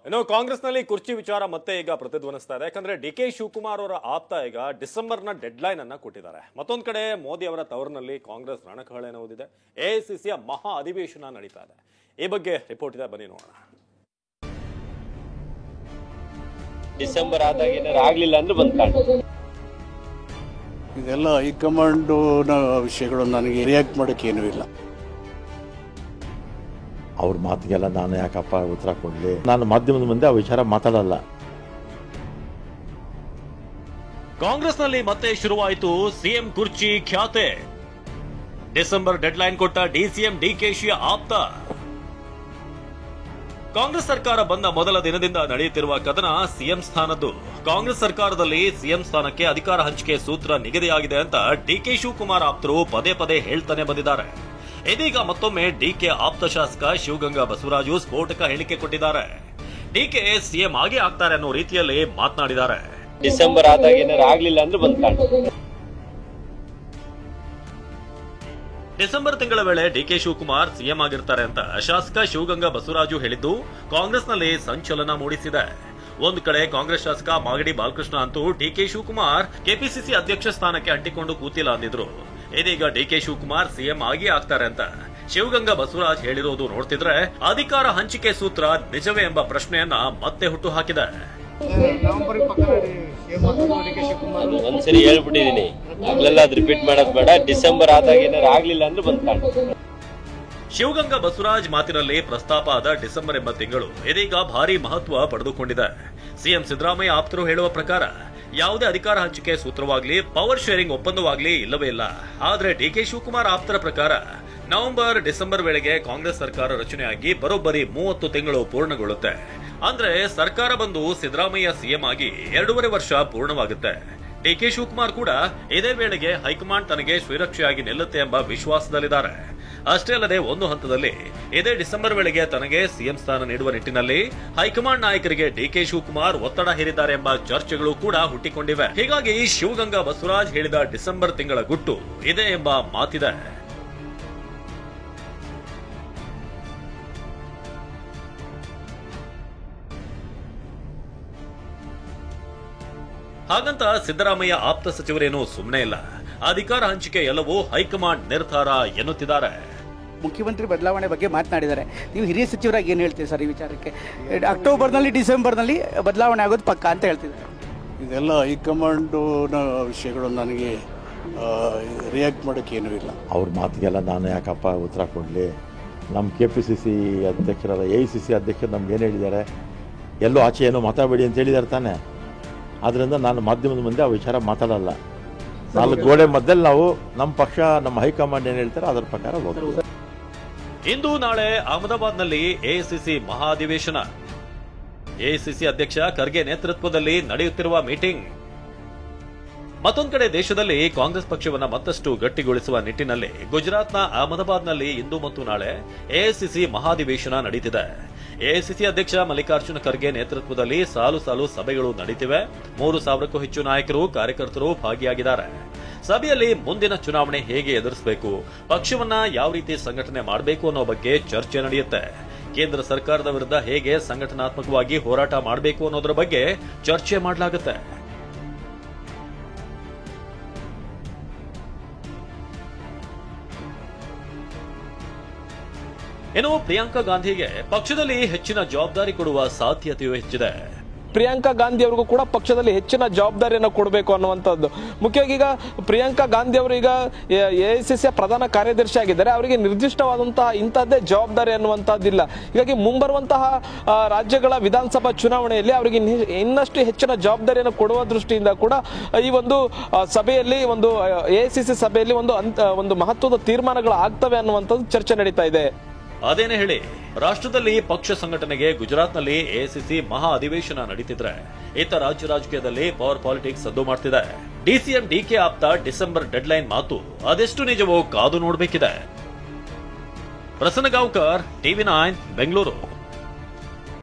ಇನ್ನು ಕಾಂಗ್ರೆಸ್ನಲ್ಲಿ ಕುರ್ಚಿ ವಿಚಾರ ಮತ್ತೆ ಈಗ ಪ್ರತಿಧ್ವನಿಸ್ತಾ ಇದೆ. ಯಾಕಂದ್ರೆ ಡಿಕೆ ಶಿವಕುಮಾರ್ ಅವರ ಆಪ್ತ ಈಗ ಡಿಸೆಂಬರ್ನ ಡೆಡ್ಲೈನ್ ಅನ್ನ ಕೊಟ್ಟಿದ್ದಾರೆ. ಮತ್ತೊಂದು ಕಡೆ ಮೋದಿ ಅವರ ತವರಿನಲ್ಲಿ ಕಾಂಗ್ರೆಸ್ ರಣಕಹಳೆ ಓದಿದೆ. ಎಐಸಿಸಿಯ ಮಹಾ ಅಧಿವೇಶನ ನಡೀತಾ ಇದೆ. ಈ ಬಗ್ಗೆ ರಿಪೋರ್ಟ್ ಇದೆ, ಬನ್ನಿ ನೋಡೋಣ. ಡಿಸೆಂಬರ್ ಆದಾಗ ಏನಾರು ಆಗ್ಲಿಲ್ಲ ಅಂದ್ರೆ ಬಂದ್ ಇದೆಲ್ಲ ಹೈಕಮಾಂಡ್ ವಿಷಯಗಳು ನನಗೆ ರಿಯಾಕ್ಟ್ ಮಾಡೋಕೆ ಏನೂ ಇಲ್ಲ. ಅವ್ರ ಮಾತಿಗೆಲ್ಲ ನಾನು ಯಾಕಪ್ಪ ಉತ್ತರ ಕೊಡಲಿ? ನಾನು ಮಾಧ್ಯಮದ ಮುಂದೆ ಆ ವಿಚಾರ ಮಾತಾಡಲ್ಲ. ಕಾಂಗ್ರೆಸ್ನಲ್ಲಿ ಮತ್ತೆ ಶುರುವಾಯಿತು ಸಿಎಂ ಕುರ್ಚಿ ಖ್ಯಾತೆ. ಡಿಸೆಂಬರ್ ಡೆಡ್ಲೈನ್ ಕೊಟ್ಟ ಡಿಸಿಎಂ ಡಿಕೆಶಿಯ ಆಪ್ತ. ಕಾಂಗ್ರೆಸ್ ಸರ್ಕಾರ ಬಂದ ಮೊದಲ ದಿನದಿಂದ ನಡೆಯುತ್ತಿರುವ ಕದನ ಸಿಎಂ ಸ್ಥಾನದ್ದು. ಕಾಂಗ್ರೆಸ್ ಸರ್ಕಾರದಲ್ಲಿ ಸಿಎಂ ಸ್ಥಾನಕ್ಕೆ ಅಧಿಕಾರ ಹಂಚಿಕೆ ಸೂತ್ರ ನಿಗದಿಯಾಗಿದೆ ಅಂತ ಡಿಕೆ ಶಿವಕುಮಾರ್ ಆಪ್ತರು ಪದೇ ಪದೇ ಹೇಳ್ತಾನೆ ಬಂದಿದ್ದಾರೆ. ಇದೀಗ ಮತ್ತೊಮ್ಮೆ ಡಿಕೆ ಆಪ್ತ ಶಾಸಕ ಶಿವಗಂಗಾ ಬಸವರಾಜು ಸ್ಫೋಟಕ ಹೇಳಿಕೆ ಕೊಟ್ಟಿದ್ದಾರೆ. ಡಿಕೆ ಸಿಎಂ ಆಗೇ ಆಗ್ತಾರೆ ಅನ್ನೋ ರೀತಿಯಲ್ಲಿ ಮಾತನಾಡಿದ್ದಾರೆ. ಡಿಸೆಂಬರ್ ಆದಾಗ ಏನಾರು ಆಗ್ಲಿಲ್ಲ ಅಂದ್ರೆ ಬಂದ್ ಡಿಸೆಂಬರ್ ತಿಂಗಳ ವೇಳೆ ಡಿಕೆ ಶಿವಕುಮಾರ್ ಸಿಎಂ ಆಗಿರ್ತಾರೆ ಅಂತ ಶಾಸಕ ಶಿವಗಂಗಾ ಬಸವರಾಜು ಹೇಳಿದ್ದು ಕಾಂಗ್ರೆಸ್ನಲ್ಲಿ ಸಂಚಲನ ಮೂಡಿಸಿದೆ. ಒಂದು ಕಡೆ ಕಾಂಗ್ರೆಸ್ ಶಾಸಕ ಮಾಗಡಿ ಬಾಲಕೃಷ್ಣ ಅಂತೂ ಡಿಕೆ ಶಿವಕುಮಾರ್ ಕೆಪಿಸಿಸಿ ಅಧ್ಯಕ್ಷ ಸ್ಥಾನಕ್ಕೆ ಅಂಟಿಕೊಂಡು ಕೂತಿಲ್ಲ ಅಂದಿದ್ರು. ಇದೀಗ ಡಿಕೆ ಶಿವಕುಮಾರ್ ಸಿಎಂ ಆಗಿ ಆಗ್ತಾರೆ ಅಂತ ಶಿವಗಂಗಾ ಬಸವರಾಜ್ ಹೇಳಿರೋದು ನೋಡ್ತಿದ್ರೆ ಅಧಿಕಾರ ಹಂಚಿಕೆ ಸೂತ್ರ ನಿಜವೇ ಎಂಬ ಪ್ರಶ್ನೆಯನ್ನ ಮತ್ತೆ ಹುಟ್ಟು ಹಾಕಿದೆ. ಒಂದ್ಸರಿ ಹೇಳ್ಬಿಟ್ಟಿದೀನಿ, ಆಗ್ಲೆಲ್ಲ ಅದು ರಿಪೀಟ್ ಮಾಡೋದ್ ಬೇಡ. ಡಿಸೆಂಬರ್ ಆದಾಗ ಏನಾರು ಆಗ್ಲಿಲ್ಲ ಅಂದ್ರೆ ಬಂದ್ ಶಿವಗಂಗಾ ಬಸವರಾಜ್ ಮಾತಿನಲ್ಲಿ ಪ್ರಸ್ತಾಪ ಆದ ಡಿಸೆಂಬರ್ ಎಂಬ ತಿಂಗಳು ಇದೀಗ ಭಾರಿ ಮಹತ್ವ ಪಡೆದುಕೊಂಡಿದೆ. ಸಿಎಂ ಸಿದ್ದರಾಮಯ್ಯ ಆಪ್ತರು ಹೇಳುವ ಪ್ರಕಾರ ಯಾವುದೇ ಅಧಿಕಾರ ಹಂಚಿಕೆ ಸೂತ್ರವಾಗ್ಲಿ ಪವರ್ ಶೇರಿಂಗ್ ಒಪ್ಪಂದವಾಗ್ಲಿ ಇಲ್ಲವೇ ಇಲ್ಲ. ಆದ್ರೆ ಡಿಕೆ ಶಿವಕುಮಾರ್ ಆಪ್ತರ ಪ್ರಕಾರ ನವೆಂಬರ್ ಡಿಸೆಂಬರ್ ವೇಳೆಗೆ ಕಾಂಗ್ರೆಸ್ ಸರ್ಕಾರ ರಚನೆಯಾಗಿ ಬರೋಬ್ಬರಿ 30 ತಿಂಗಳು ಪೂರ್ಣಗೊಳ್ಳುತ್ತೆ. ಅಂದ್ರೆ ಸರ್ಕಾರ ಬಂದು ಸಿದ್ದರಾಮಯ್ಯ ಸಿಎಂ ಆಗಿ 2.5 ವರ್ಷ ಪೂರ್ಣವಾಗುತ್ತೆ. ಡಿಕೆ ಶಿವಕುಮಾರ್ ಕೂಡ ಇದೇ ವೇಳೆಗೆ ಹೈಕಮಾಂಡ್ ತನಗೆ ಶ್ರೀರಕ್ಷೆಯಾಗಿ ನಿಲ್ಲುತ್ತೆ ಎಂಬ ವಿಶ್ವಾಸದಲ್ಲಿದ್ದಾರೆ. ಅಷ್ಟೇ ಅಲ್ಲದೆ ಒಂದು ಹಂತದಲ್ಲಿ ಇದೇ ಡಿಸೆಂಬರ್ ವೇಳೆಗೆ ತನಗೆ ಸಿಎಂ ಸ್ಥಾನ ನೀಡುವ ನಿಟ್ಟಿನಲ್ಲಿ ಹೈಕಮಾಂಡ್ ನಾಯಕರಿಗೆ ಡಿಕೆ ಶಿವಕುಮಾರ್ ಒತ್ತಡ ಹೇರಿದ್ದಾರೆ ಎಂಬ ಚರ್ಚೆಗಳು ಕೂಡ ಹುಟ್ಟಿಕೊಂಡಿವೆ. ಹೀಗಾಗಿ ಶಿವಗಂಗಾ ಬಸವರಾಜ್ ಹೇಳಿದ ಡಿಸೆಂಬರ್ ತಿಂಗಳ ಗುಟ್ಟು ಇದೆ ಎಂಬ ಮಾತಿದೆ. ಹಾಗಂತ ಸಿದ್ದರಾಮಯ್ಯ ಆಪ್ತ ಸಚಿವರೇನು ಸುಮ್ಮನೆ ಇಲ್ಲ. ಅಧಿಕಾರ ಹಂಚಿಕೆ ಎಲ್ಲವೂ ಹೈಕಮಾಂಡ್ ನಿರ್ಧಾರ ಎನ್ನುತ್ತಿದ್ದಾರೆ. ಮುಖ್ಯಮಂತ್ರಿ ಬದಲಾವಣೆ ಬಗ್ಗೆ ಮಾತನಾಡಿದ್ದಾರೆ. ನೀವು ಹಿರಿಯ ಸಚಿವರಾಗಿ ಏನು ಹೇಳ್ತೀರಿ ಸರ್ ಈ ವಿಚಾರಕ್ಕೆ? ಅಕ್ಟೋಬರ್ನಲ್ಲಿ ಡಿಸೆಂಬರ್ನಲ್ಲಿ ಬದಲಾವಣೆ ಆಗೋದು ಪಕ್ಕ ಅಂತ ಹೇಳ್ತಿದ್ದಾರೆ. ಇದೆಲ್ಲ ಹೈಕಮಾಂಡ್ ವಿಷಯಗಳು ನನಗೆ ರಿಯಾಕ್ಟ್ ಮಾಡೋಕೆ ಏನೂ ಇಲ್ಲ. ಅವ್ರ ಮಾತಿಗೆಲ್ಲ ನಾನು ಯಾಕಪ್ಪ ಉತ್ತರ ಕೊಡಲಿ? ನಮ್ಮ ಕೆಪಿಸಿಸಿ ಅಧ್ಯಕ್ಷರಾದ ಎಐಸಿಸಿ ಅಧ್ಯಕ್ಷರು ನಮ್ಗೆ ಏನು ಹೇಳಿದ್ದಾರೆ? ಎಲ್ಲೋ ಆಚೆ ಏನೋ ಮಾತಾಡಬೇಡಿ ಅಂತ ಹೇಳಿದ್ದಾರೆ ತಾನೆ. ಆದ್ರಿಂದ ನಾನು ಮಾಧ್ಯಮದ ಮುಂದೆ ಆ ವಿಚಾರ ಮಾತಾಡಲ್ಲ. 4 ಗೋಡೆ ಮಧ್ಯದಲ್ಲಿ ನಾವು ನಮ್ಮ ಪಕ್ಷ ನಮ್ಮ ಹೈಕಮಾಂಡ್ ಏನು ಹೇಳ್ತಾರೆ ಅದರ ಪ್ರಕಾರ ಹೋಗ್ತೀವಿ. ಇಂದು ನಾಳೆ ಅಹಮದಾಬಾದ್ನಲ್ಲಿ ಎಐಸಿಸಿ ಮಹಾ ಅಧಿವೇಶನ. ಎಐಸಿಸಿ ಅಧ್ಯಕ್ಷ ಖರ್ಗೆ ನೇತೃತ್ವದಲ್ಲಿ ನಡೆಯುತ್ತಿರುವ ಮೀಟಿಂಗ್. ಮತ್ತೊಂದು ಕಡೆ ದೇಶದಲ್ಲಿ ಕಾಂಗ್ರೆಸ್ ಪಕ್ಷವನ್ನ ಮತ್ತಷ್ಟು ಗಟ್ಟಿಗೊಳಿಸುವ ನಿಟ್ಟಿನಲ್ಲಿ ಗುಜರಾತ್ನ ಅಹಮದಾಬಾದ್ನಲ್ಲಿ ಇಂದು ಮತ್ತು ನಾಳೆ ಎಐಸಿಸಿ ಮಹಾಧಿವೇಶನ ನಡೆಯುತ್ತಿದೆ. ಎಐಸಿಸಿ ಅಧ್ಯಕ್ಷ ಮಲ್ಲಿಕಾರ್ಜುನ ಖರ್ಗೆ ನೇತೃತ್ವದಲ್ಲಿ ಸಾಲು ಸಾಲು ಸಭೆಗಳು ನಡೆಯುತ್ತಿವೆ. 3,000ಕ್ಕೂ ಹೆಚ್ಚು ನಾಯಕರು ಕಾರ್ಯಕರ್ತರು ಭಾಗಿಯಾಗಿದ್ದಾರೆ. ಸಭೆಯಲ್ಲಿ ಮುಂದಿನ ಚುನಾವಣೆ ಹೇಗೆ ಎದುರಿಸಬೇಕು, ಪಕ್ಷವನ್ನ ಯಾವ ರೀತಿ ಸಂಘಟನೆ ಮಾಡಬೇಕು ಅನ್ನೋ ಬಗ್ಗೆ ಚರ್ಚೆ ನಡೆಯುತ್ತೆ. ಕೇಂದ್ರ ಸರ್ಕಾರದ ವಿರುದ್ಧ ಹೇಗೆ ಸಂಘಟನಾತ್ಮಕವಾಗಿ ಹೋರಾಟ ಮಾಡಬೇಕು ಅನ್ನೋದರ ಬಗ್ಗೆ ಚರ್ಚೆ ಮಾಡಲಾಗುತ್ತೆ. ಇನ್ನು ಪ್ರಿಯಾಂಕಾ ಗಾಂಧಿಗೆ ಪಕ್ಷದಲ್ಲಿ ಹೆಚ್ಚಿನ ಜವಾಬ್ದಾರಿ ಕೊಡುವ ಸಾಧ್ಯತೆಯೂ ಹೆಚ್ಚಿದೆ. ಪ್ರಿಯಾಂಕಾ ಗಾಂಧಿ ಅವರಿಗೂ ಕೂಡ ಪಕ್ಷದಲ್ಲಿ ಹೆಚ್ಚಿನ ಜವಾಬ್ದಾರಿಯನ್ನು ಕೊಡಬೇಕು ಅನ್ನುವಂಥದ್ದು ಮುಖ್ಯವಾಗಿ. ಈಗ ಪ್ರಿಯಾಂಕಾ ಗಾಂಧಿ ಅವರು ಈಗ ಎಐಸಿಸಿಯ ಪ್ರಧಾನ ಕಾರ್ಯದರ್ಶಿ ಆಗಿದ್ದಾರೆ. ಅವರಿಗೆ ನಿರ್ದಿಷ್ಟವಾದಂತಹ ಇಂಥದ್ದೇ ಜವಾಬ್ದಾರಿ ಅನ್ನುವಂಥದ್ದಿಲ್ಲ. ಹೀಗಾಗಿ ಮುಂಬರುವಂತಹ ರಾಜ್ಯಗಳ ವಿಧಾನಸಭಾ ಚುನಾವಣೆಯಲ್ಲಿ ಅವರಿಗೆ ಇನ್ನಷ್ಟು ಹೆಚ್ಚಿನ ಜವಾಬ್ದಾರಿಯನ್ನು ಕೊಡುವ ದೃಷ್ಟಿಯಿಂದ ಕೂಡ ಈ ಒಂದು ಸಭೆಯಲ್ಲಿ ಒಂದು ಎಐಸಿಸಿ ಸಭೆಯಲ್ಲಿ ಒಂದು ಮಹತ್ವದ ತೀರ್ಮಾನಗಳು ಆಗ್ತವೆ ಅನ್ನುವಂಥದ್ದು ಚರ್ಚೆ ನಡೀತಾ ಇದೆ. ಅದೇನೇ ಹೇಳಿ, ರಾಷ್ಟ್ರದಲ್ಲಿ ಪಕ್ಷ ಸಂಘಟನೆಗೆ ಗುಜರಾತ್ನಲ್ಲಿ ಎಐಸಿಸಿ ಮಹಾ ಅಧಿವೇಶನ ನಡೀತಿದ್ರೆ ಇತ್ತ ರಾಜ್ಯ ರಾಜಕೀಯದಲ್ಲಿ ಪವರ್ ಪಾಲಿಟಿಕ್ಸ್ ಸದ್ದು ಮಾಡ್ತಿದೆ. ಡಿಸಿಎಂ ಡಿಕೆ ಆಪ್ತ ಡಿಸೆಂಬರ್ ಡೆಡ್ಲೈನ್ ಮಾತು ಅದೆಷ್ಟು ನಿಜವೋ ಕಾದು ನೋಡಬೇಕಿದೆ. ಪ್ರಸನ್ನ ಗಾಂವ್ಕರ್, ಟಿವಿ9 ಬೆಂಗಳೂರು.